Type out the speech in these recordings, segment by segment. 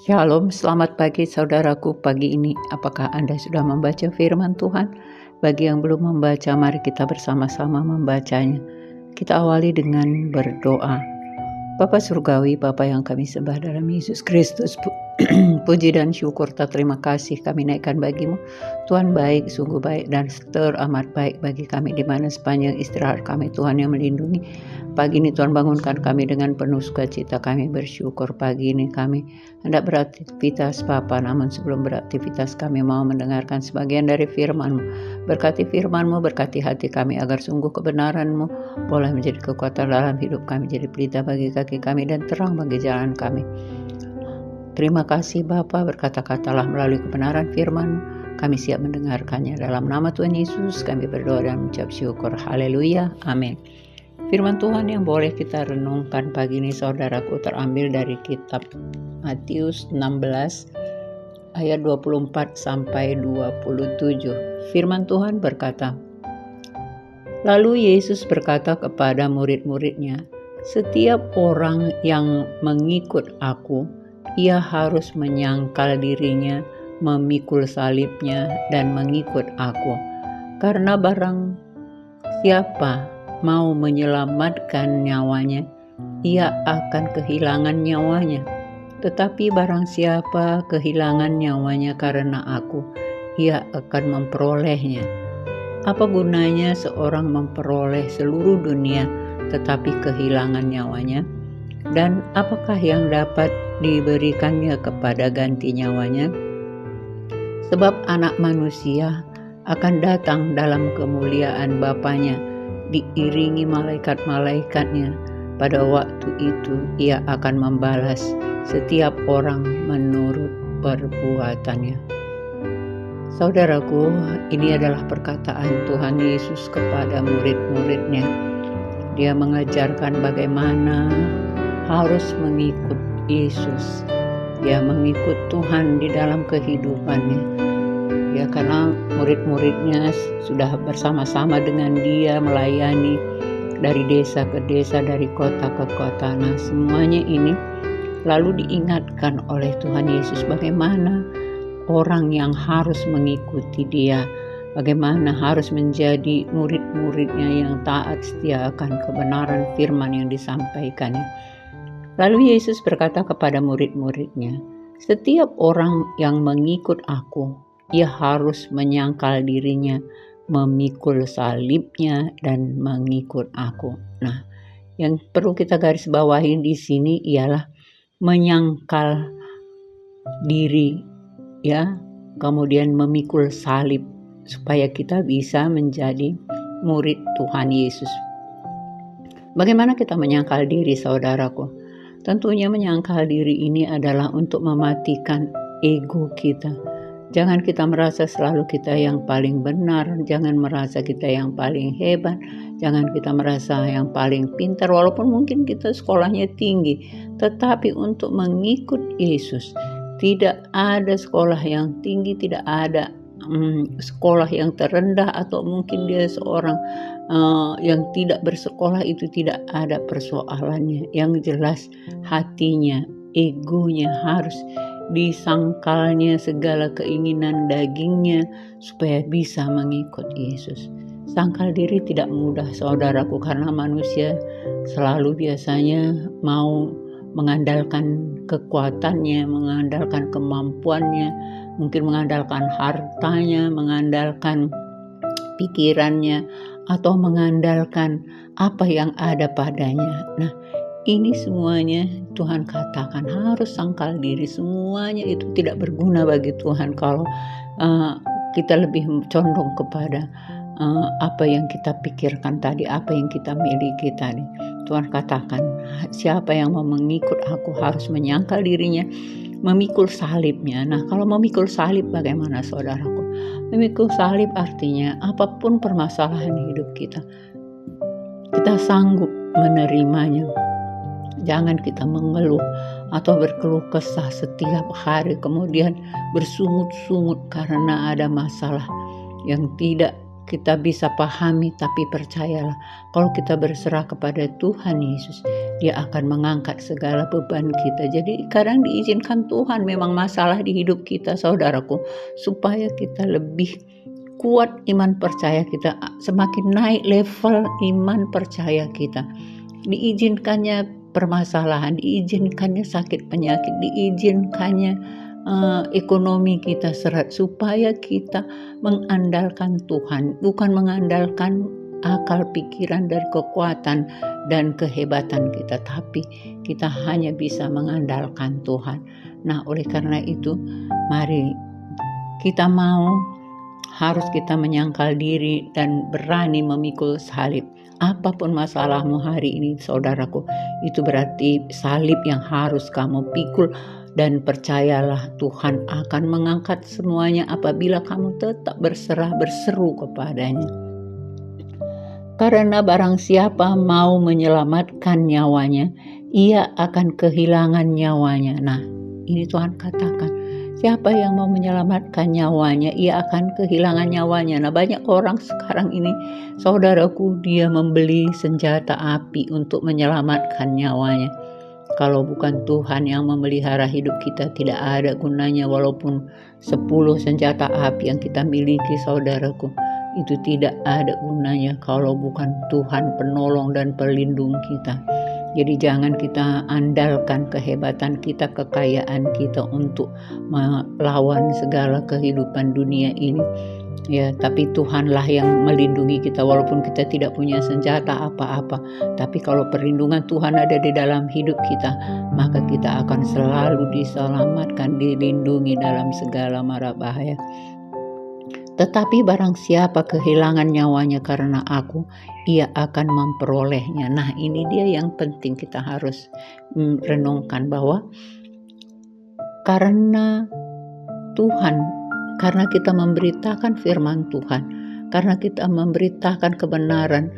Shalom, selamat pagi saudaraku. Pagi ini apakah Anda sudah membaca firman Tuhan? Bagi yang belum membaca, mari kita bersama-sama membacanya. Kita awali dengan berdoa. Bapa Surgawi, Bapa yang kami sembah dalam Yesus Kristus, puji dan syukur terima kasih kami naikkan bagimu. Tuhan baik, sungguh baik dan teramat baik bagi kami di mana sepanjang istirahat kami Tuhan yang melindungi. Pagi ini Tuhan bangunkan kami dengan penuh sukacita, kami bersyukur pagi ini kami hendak beraktivitas Bapa, namun sebelum beraktivitas kami mau mendengarkan sebagian dari firman-Mu. Berkati firman-Mu, berkati hati kami agar sungguh kebenaran-Mu boleh menjadi kekuatan dalam hidup kami, jadi pelita bagi kaki kami dan terang bagi jalan kami. Terima kasih Bapa, berkata-katalah melalui kebenaran firman-Mu, kami siap mendengarkannya. Dalam nama Tuhan Yesus kami berdoa dan mengucap syukur. Haleluya, amin. Firman Tuhan yang boleh kita renungkan pagi ini saudaraku terambil dari kitab Matius 16 ayat 24 sampai 27. Firman Tuhan berkata, Lalu Yesus berkata kepada murid-muridnya, setiap orang yang mengikut aku, ia harus menyangkal dirinya, memikul salibnya, dan mengikut aku. Karena barang siapa mau menyelamatkan nyawanya, ia akan kehilangan nyawanya. Tetapi barang siapa kehilangan nyawanya karena aku, ia akan memperolehnya. Apa gunanya seorang memperoleh seluruh dunia tetapi kehilangan nyawanya? Dan apakah yang dapat diberikannya kepada ganti nyawanya? Sebab anak manusia akan datang dalam kemuliaan Bapanya, diiringi malaikat-malaikatnya. Pada waktu itu ia akan membalas setiap orang menurut perbuatannya. Saudaraku, ini adalah perkataan Tuhan Yesus kepada murid-muridnya. Dia mengajarkan bagaimana harus mengikut Yesus. Dia mengikut Tuhan di dalam kehidupannya. Ya, karena murid-muridnya sudah bersama-sama dengan dia melayani dari desa ke desa, dari kota ke kota. Nah, semuanya ini lalu diingatkan oleh Tuhan Yesus bagaimana orang yang harus mengikuti dia, bagaimana harus menjadi murid-muridnya yang taat setia akan kebenaran firman yang disampaikannya. Lalu Yesus berkata kepada murid-muridnya, setiap orang yang mengikut aku, ia harus menyangkal dirinya, memikul salibnya, dan mengikut aku. Nah, yang perlu kita garis bawahi di sini ialah menyangkal diri, ya, kemudian memikul salib supaya kita bisa menjadi murid Tuhan Yesus. Bagaimana kita menyangkal diri, saudaraku? Tentunya menyangkal diri ini adalah untuk mematikan ego kita. Jangan kita merasa selalu kita yang paling benar, jangan merasa kita yang paling hebat, jangan kita merasa yang paling pintar walaupun mungkin kita sekolahnya tinggi. Tetapi untuk mengikut Yesus, tidak ada sekolah yang tinggi, tidak ada sekolah yang terendah, atau mungkin dia seorang yang tidak bersekolah, itu tidak ada persoalannya. Yang jelas hatinya, egonya harus disangkalnya segala keinginan dagingnya supaya bisa mengikut Yesus. Sangkal diri tidak mudah saudaraku, karena manusia selalu biasanya mau mengandalkan kekuatannya, mengandalkan kemampuannya, mungkin mengandalkan hartanya, mengandalkan pikirannya, atau mengandalkan apa yang ada padanya. Nah, ini semuanya Tuhan katakan harus sangkal diri. Semuanya itu tidak berguna bagi Tuhan kalau kita lebih condong kepada apa yang kita pikirkan tadi, apa yang kita miliki tadi. Tuhan katakan, siapa yang mau mengikut aku harus menyangkal dirinya, memikul salibnya. Nah, kalau memikul salib bagaimana saudaraku? Memikul salib artinya apapun permasalahan hidup kita, kita sanggup menerimanya. Jangan kita mengeluh atau berkeluh kesah setiap hari, kemudian bersungut-sungut karena ada masalah yang tidak kita bisa pahami. Tapi percayalah, kalau kita berserah kepada Tuhan Yesus, Dia akan mengangkat segala beban kita. Jadi kadang diizinkan Tuhan memang masalah di hidup kita, saudaraku, supaya kita lebih kuat iman percaya kita, semakin naik level iman percaya kita. Diizinkannya permasalahan, diizinkannya sakit penyakit, diizinkannya ekonomi kita seret, supaya kita mengandalkan Tuhan, bukan mengandalkan akal pikiran dan kekuatan dan kehebatan kita, tapi kita hanya bisa mengandalkan Tuhan. Nah, oleh karena itu mari kita harus kita menyangkal diri dan berani memikul salib. Apapun masalahmu hari ini, saudaraku, itu berarti salib yang harus kamu pikul. Dan percayalah, Tuhan akan mengangkat semuanya apabila kamu tetap berserah, berseru kepadanya. Karena barang siapa mau menyelamatkan nyawanya, ia akan kehilangan nyawanya. Nah, ini Tuhan katakan, siapa yang mau menyelamatkan nyawanya, ia akan kehilangan nyawanya. Nah, banyak orang sekarang ini, saudaraku, dia membeli senjata api untuk menyelamatkan nyawanya. Kalau bukan Tuhan yang memelihara hidup kita, tidak ada gunanya. Walaupun 10 senjata api yang kita miliki, saudaraku, itu tidak ada gunanya kalau bukan Tuhan penolong dan pelindung kita. Jadi jangan kita andalkan kehebatan kita, kekayaan kita untuk melawan segala kehidupan dunia ini. Ya, tapi Tuhanlah yang melindungi kita walaupun kita tidak punya senjata apa-apa. Tapi kalau perlindungan Tuhan ada di dalam hidup kita, maka kita akan selalu diselamatkan, dilindungi dalam segala mara bahaya. Tetapi barang siapa kehilangan nyawanya karena aku, ia akan memperolehnya. Nah, ini dia yang penting kita harus renungkan, bahwa karena Tuhan, karena kita memberitakan firman Tuhan, karena kita memberitakan kebenaran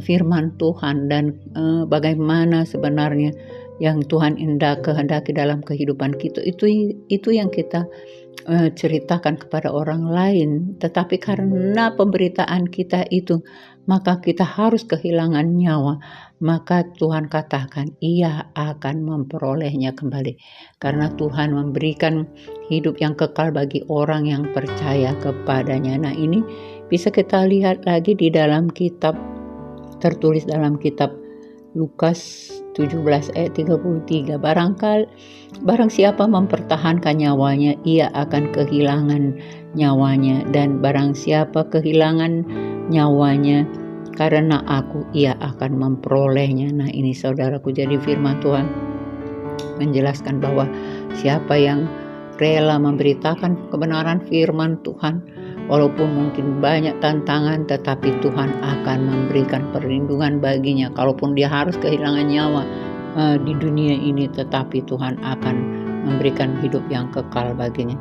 firman Tuhan dan bagaimana sebenarnya yang Tuhan kehendaki dalam kehidupan kita, itu yang kita ceritakan kepada orang lain. Tetapi karena pemberitaan kita itu, maka kita harus kehilangan nyawa. Maka Tuhan katakan, ia akan memperolehnya kembali. Karena Tuhan memberikan hidup yang kekal bagi orang yang percaya kepadanya. Nah, ini bisa kita lihat lagi di dalam kitab, tertulis dalam kitab Lukas 17 ayat 33. Barang siapa mempertahankan nyawanya, ia akan kehilangan nyawanya. Dan barang siapa kehilangan nyawanya karena aku, ia akan memperolehnya. Nah, ini saudaraku, jadi firman Tuhan menjelaskan bahwa siapa yang rela memberitakan kebenaran firman Tuhan, walaupun mungkin banyak tantangan, tetapi Tuhan akan memberikan perlindungan baginya. Kalaupun dia harus kehilangan nyawa di dunia ini, tetapi Tuhan akan memberikan hidup yang kekal baginya.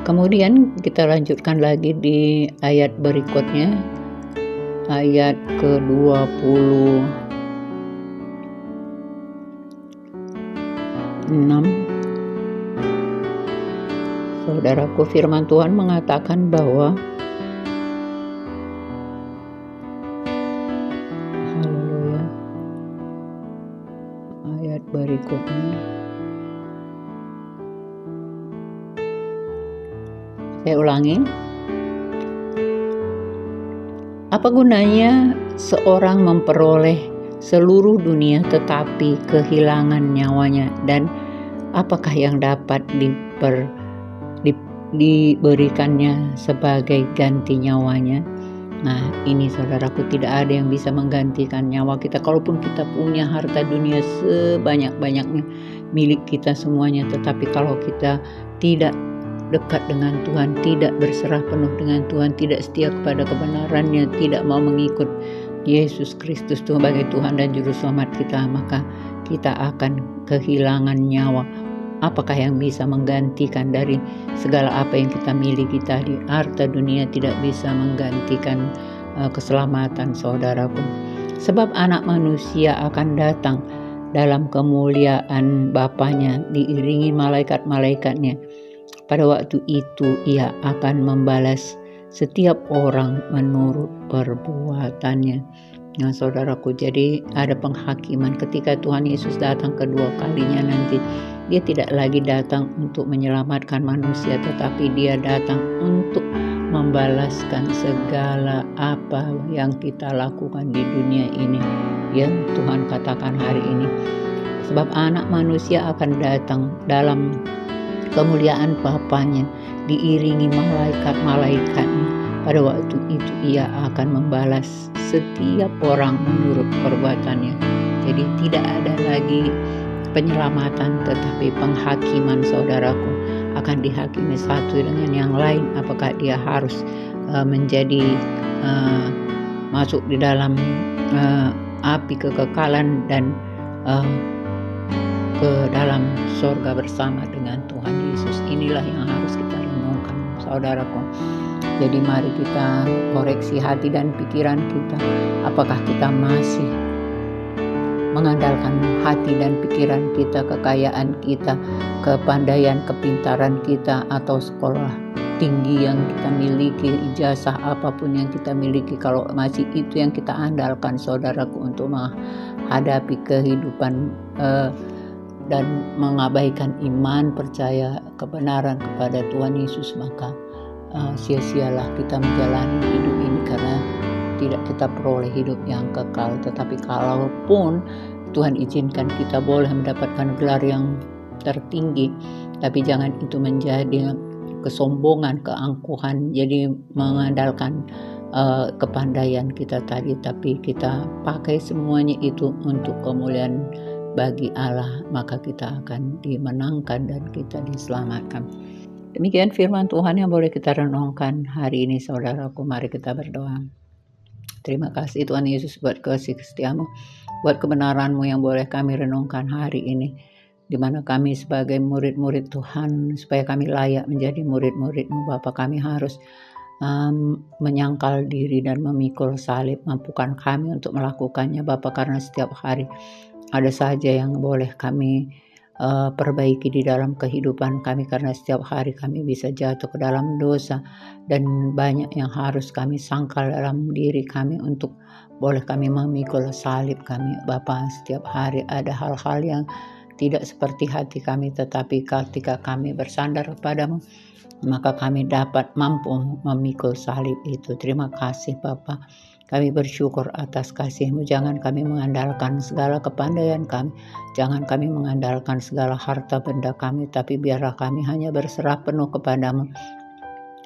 Kemudian kita lanjutkan lagi di ayat berikutnya, ayat ke-26. Saudaraku, firman Tuhan mengatakan bahwa haleluya, ayat berikutnya, saya ulangi. Apa gunanya seorang memperoleh seluruh dunia tetapi kehilangan nyawanya, dan apakah yang dapat diberikannya sebagai ganti nyawanya? Nah, ini saudaraku, tidak ada yang bisa menggantikan nyawa kita. Kalaupun kita punya harta dunia sebanyak-banyaknya, milik kita semuanya, tetapi kalau kita tidak dekat dengan Tuhan, tidak berserah penuh dengan Tuhan, tidak setia kepada kebenarannya, tidak mau mengikut Yesus Kristus sebagai Tuhan dan Juru Selamat kita, maka kita akan kehilangan nyawa. Apakah yang bisa menggantikan dari segala apa yang kita miliki tadi? Harta dunia tidak bisa menggantikan keselamatan, saudaraku. Sebab anak manusia akan datang dalam kemuliaan Bapanya diiringi malaikat-malaikatnya. Pada waktu itu ia akan membalas setiap orang menurut perbuatannya. Nah saudaraku, jadi ada penghakiman ketika Tuhan Yesus datang kedua kalinya nanti. Dia tidak lagi datang untuk menyelamatkan manusia, tetapi dia datang untuk membalaskan segala apa yang kita lakukan di dunia ini. Yang Tuhan katakan hari ini. Sebab anak manusia akan datang dalam kemuliaan Bapanya, diiringi malaikat-malaikatnya. Pada waktu itu ia akan membalas setiap orang menurut perbuatannya. Jadi tidak ada lagi penyelamatan, tetapi penghakiman saudaraku. Akan dihakimi satu dengan yang lain, apakah dia harus menjadi masuk di dalam api kekekalan dan ke dalam surga bersama dengan Tuhan Yesus. Inilah yang harus kita renungkan saudaraku. Jadi mari kita koreksi hati dan pikiran kita. Apakah kita masih mengandalkan hati dan pikiran kita, kekayaan kita, kepandaian, kepintaran kita, atau sekolah tinggi yang kita miliki, ijazah apapun yang kita miliki, kalau masih itu yang kita andalkan saudaraku untuk menghadapi kehidupan dan mengabaikan iman, percaya, kebenaran kepada Tuhan Yesus, maka sia-sialah kita menjalani hidup ini, karena tidak kita peroleh hidup yang kekal. Tetapi kalaupun Tuhan izinkan kita boleh mendapatkan gelar yang tertinggi, tapi jangan itu menjadi kesombongan, keangkuhan, jadi mengandalkan kepandaian kita tadi, tapi kita pakai semuanya itu untuk kemuliaan bagi Allah, maka kita akan dimenangkan dan kita diselamatkan. Demikian firman Tuhan yang boleh kita renungkan hari ini saudaraku. Mari kita berdoa. Terima kasih Tuhan Yesus buat kasih setiamu, buat kebenaran-Mu yang boleh kami renungkan hari ini, di mana kami sebagai murid-murid Tuhan, supaya kami layak menjadi murid-murid-Mu Bapa, kami harus menyangkal diri dan memikul salib. Mampukan kami untuk melakukannya Bapa, karena setiap hari ada saja yang boleh kami perbaiki di dalam kehidupan kami, karena setiap hari kami bisa jatuh ke dalam dosa, dan banyak yang harus kami sangkal dalam diri kami untuk boleh kami memikul salib kami Bapa. Setiap hari ada hal-hal yang tidak seperti hati kami, tetapi ketika kami bersandar kepadamu, maka kami dapat mampu memikul salib itu. Terima kasih Bapa. Kami bersyukur atas kasih-Mu. Jangan kami mengandalkan segala kepandaian kami, jangan kami mengandalkan segala harta benda kami, tapi biarlah kami hanya berserah penuh kepadamu.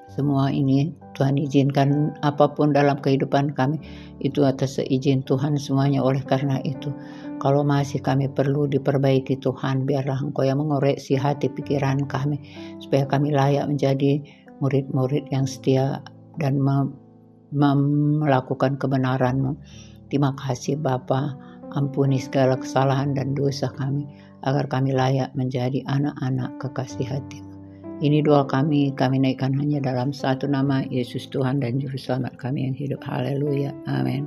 Semua ini Tuhan izinkan apapun dalam kehidupan kami, itu atas seizin Tuhan semuanya. Oleh karena itu, kalau masih kami perlu diperbaiki Tuhan, biarlah Engkau yang mengoreksi hati pikiran kami, supaya kami layak menjadi murid-murid yang setia dan melakukan kebenaran-Mu. Terima kasih Bapa, ampuni segala kesalahan dan dosa kami, agar kami layak menjadi anak-anak kekasih hati-Mu. Ini doa kami naikkan hanya dalam satu nama, Yesus Tuhan dan Juru Selamat kami yang hidup. Haleluya, amin.